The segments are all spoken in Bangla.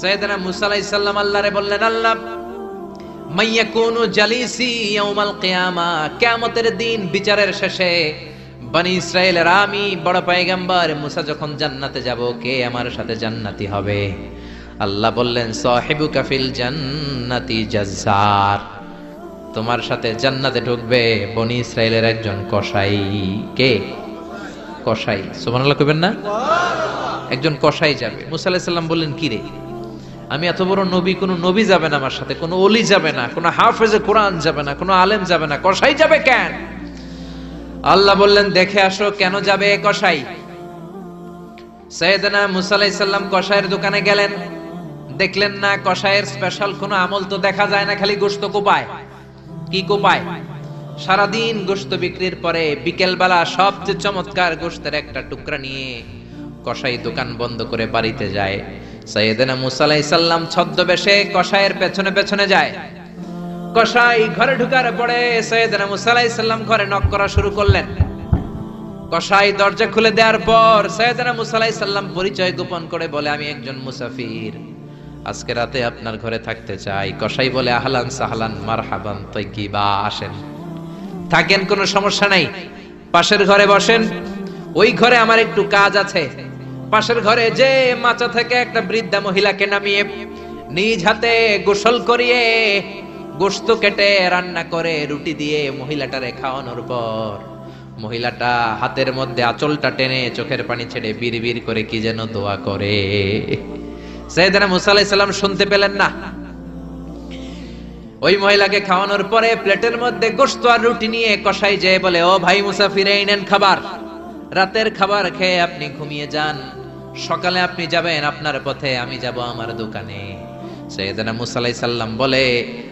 সাইয়েদনা মুসা আলাইহিস সালাম আল্লাহরে বললেন, আল্লাহ মাইয়াকুনু জালিসি ইয়াউমাল কিয়ামা, কিয়ামতের দিন বিচারের শেষে বনি ইসরাইলের আমি বড় পয়গম্বর মুসা যখন জান্নাতে যাব, কে আমার সাথে জান্নাতি হবে? আল্লাহ বললেন, সাহিবুকা ফিল জান্নাতি জাজ্জার, তোমার সাথে জান্নাতে ঢুকবে বনি ইসরাইলের একজন কসাই। কে? কসাই। সুবহানাল্লাহ কইবেন না? একজন কসাই যাবে। মুসা আলাইহিস সালাম বললেন, কি রে, আমি এত বড় নবী, কোন নবী যাবে না আমার সাথে, কোন ওলি যাবে না, কোন হাফেজে কোরআন যাবে না, কোন আলেম যাবে না, কসাই যাবে কেন? আল্লাহ বললেন, দেখে আসো কেন যাবে কসাই। সাইয়েদনা মুসা আলাইহিস সালাম কসাইয়ের দোকানে গেলেন, দেখলেন না কসাইয়ের স্পেশাল কোনো আমল তো দেখা যায় না, খালি গোশত কোপায়। কি কোপায়? সারাদিন গোশত বিক্রির পরে বিকেল বেলা সবচেয়ে চমৎকার গোশতের একটা টুকরা নিয়ে কসাই দোকান বন্ধ করে বাড়িতে যায়। সাইয়েদনা মুসা আলাইহিস সালাম ছদ্মবেশে কসাইয়ের পেছনে পেছনে যায়। কসাই ঘরে ঢুকার পরে সাইয়েদনা মুসা আলাইহিস সালাম ঘরে নক করা শুরু করলেন। কসাই দরজা খুলে দেওয়ার পর সাইয়েদনা মুসা আলাইহিস সালাম পরিচয় গোপন করে বলে, আমি একজন মুসাফির, আজকে রাতে আপনার ঘরে থাকতে চাই। কসাই বলে, আহলান সাহলান মারহাবান তাইয়্যিবা, আসেন থাকেন, কোনো সমস্যা নাই, পাশের ঘরে বসেন, ওই ঘরে আমার একটু কাজ আছে। পাশের ঘরে যে মাচা থেকে একটা বৃদ্ধা মহিলাকে নামিয়ে নিজ হাতে গোসল করিয়ে গোশত কেটে রান্না করে রুটি দিয়ে মহিলাটারে খাওয়ানোর পর মহিলাটা হাতের মধ্যে আঁচলটা টেনে চোখের পানি ছেড়ে বিড়বিড় করে কি যেন দোয়া করে। সাইয়েদনা মুসা আলাইহিস সালাম শুনতে পেলেন না। ওই মহিলাকে খাওয়ানোর পরে প্লেটের মধ্যে গোশত আর রুটি নিয়ে কসাই যেয়ে বলে, ও ভাই মুসাফির, এই নেন খাবার, রাতের খাবার খেয়ে আপনি ঘুমিয়ে যান, সকালে আপনি যাবেন আপনার পথে, আমি যাব আমার দোকানে। সাইয়েদনা মুসা আলাইহিস সালাম বলে,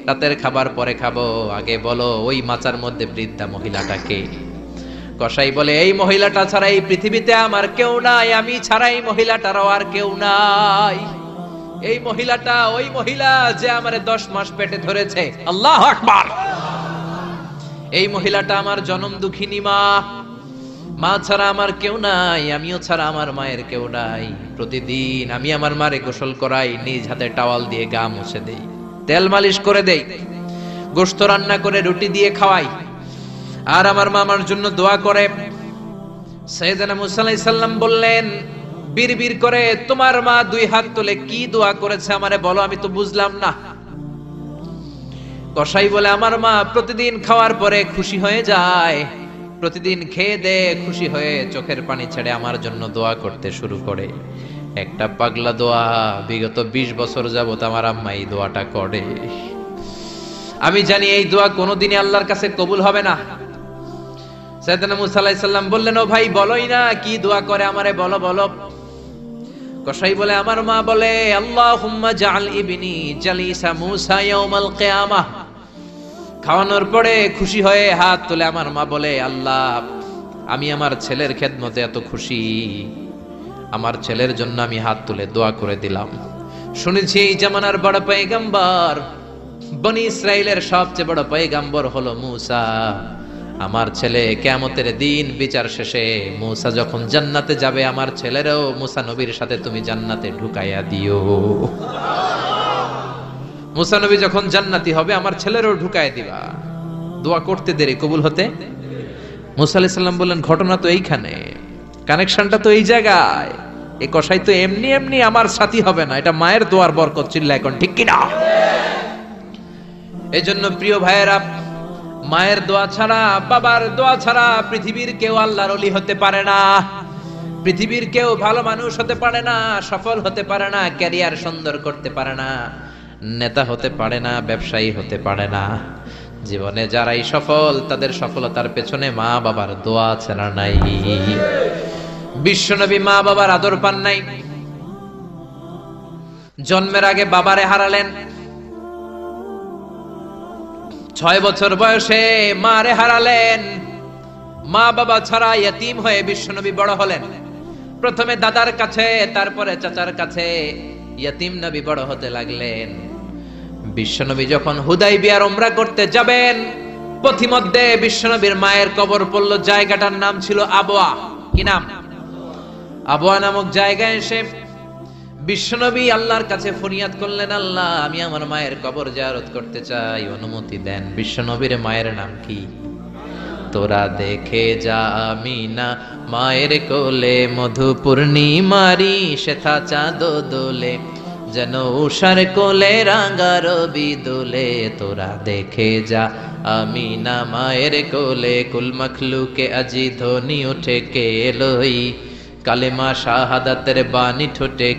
রাতের খাবার পরে খাবো, আগে বলো ওই মাচার মধ্যে বৃদ্ধা মহিলাটাকে। কসাই বলে, এই মহিলাটা ছাড়া এই পৃথিবীতে আমার কেউ নাই, আমি ছাড়া এই মহিলাটারও আর কেউ নাই। এই মহিলাটা ওই মহিলা যে আমারে 10 মাস পেটে ধরেছে। আল্লাহু আকবার। এই মহিলাটা আমার জনম দুঃখিনী মা, মা ছাড়া আমার কেউ নাই, আমিও ছাড়া আমার মায়ের কেউ নাই। প্রতিদিন আমি আমার মারে গোসল করাই, নিজ হাতে টাওয়াল দিয়ে গা মুছে দেই, তেল মালিশ করে দেই, গোশত রান্না করে রুটি দিয়ে খাওয়াই, আর আমার মা আমার জন্য দোয়া করে। সাইয়েদনা মুসা আলাইহিস সালাম বললেন বিড়বিড় করে, তোমার মা 2 হাত তুলে কি দোয়া করেছে আমারে বলো, আমি তো বুঝলাম না। কসাই বলে, আমার মা প্রতিদিন খাওয়ার পরে খুশি হয়ে যায়, প্রতিদিন খেয়ে দে খুশি হয়ে চোখের পানি ছেড়ে আমার জন্য দোয়া করতে শুরু করে। একটা পাগলা দোয়া, বিগত 20 বছর যাবত আমার আম্মা এই দোয়াটা করে। আমি জানি এই দোয়া কোনোদিনই আল্লাহর কাছে কবুল হবে না। সাইয়েদনা মুসা আলাইহিস সালাম বললেন, ও ভাই বলোই না কি দোয়া করে, আমারে বলো বলো। কসাই বলে, আমার মা বলে, আল্লাহুম্মা জাআল ইবনি জালিসা মুসা ইয়াউমাল কিয়ামাহ। খাওয়ানোর পরে খুশি হয়ে হাত তুলে আমার মা বলে, আল্লাহ আমি আমার ছেলের খেদমতে এত খুশি, আমার ছেলের জন্য আমি হাত তুলে দোয়া করে দিলাম। শুনেছি এই জামানার বড় পয়গম্বর, বনি ইসরাইলের সবচেয়ে বড় পয়গম্বর হলো মুসা। আমার ছেলে কিয়ামতের দিন বিচার শেষে মুসা যখন জান্নাতে যাবে, আমার ছেলেরও মুসা নবীর সাথে তুমি জান্নাতে ঢুকাইয়া দিও। মুসা নবী যখন জান্নাতি হবে, আমার ছেলেরও ঢুকাইয়া দিবা। দোয়া করতে দেরি, কবুল হতে। মুসা আলাইহিস সালাম বললেন, ঘটনা তো এইখানে, কানেকশনটা তো এই জায়গায়। এই কসাই তো এমনি এমনি আমার সাথী হবে না, এটা মায়ের দোয়ার বরকত। চিল্লা এখন ঠিক কিনা? এই জন্য প্রিয় ভাইয়েরা, মায়ের দোয়া ছাড়া, বাবার দোয়া ছাড়া পৃথিবীর কেউ আল্লাহর ওলি হতে পারে না, পৃথিবীর কেউ ভালো মানুষ হতে পারে না, সফল হতে পারে না, ক্যারিয়ার সুন্দর করতে পারে না, নেতা হতে পারে না, ব্যবসায়ী হতে পারে না। জীবনে যারাই সফল, তাদের সফলতার পেছনে মা বাবার দোয়া ছাড়া নাই। বিশ্বনবী মা বাবার আদর পান নাই, জন্মের আগে বাবারে হারালেন, 6 বছর বয়সে মারে হারালেন। মা বাবা ছাড়া ইয়তীম হয়ে বিশ্বনবী বড় হলেন। প্রথমে দাদার কাছে, তারপরে চাচার কাছে ইয়তীম নবী বড় হতে লাগলেন। বিশ্বনবী যখন হুদাইবিয়ার উমরা করতে যাবেন, পথিমধ্যে বিশ্বনবীর মায়ের কবর পড়ল। জায়গাটার নাম ছিল আবওয়া। কি নাম? আবওয়া নামক জায়গায় এসে বিশ্বনবী আল্লাহর কাছে ফরিয়াদ করলেন, আল্লাহ আমি আমার মায়ের কবর জিয়ারত করতে চাই, অনুমতি দেন। বিশ্বনবীর মায়ের নাম কি? তোরা দেখে যা আমিনা মায়ের কোলে, মধু পূর্ণিমারি শেথা চাঁদ দোলে, যেন উষার কোলে রাঙা রবি দোলে। তোরা দেখে যা আমিনা মায়ের কোলে, কুল মখলুকে আজি ধ্বনি উঠে কে এলোই, কালেমা শাহাদাতের বাণী ঠোঁটে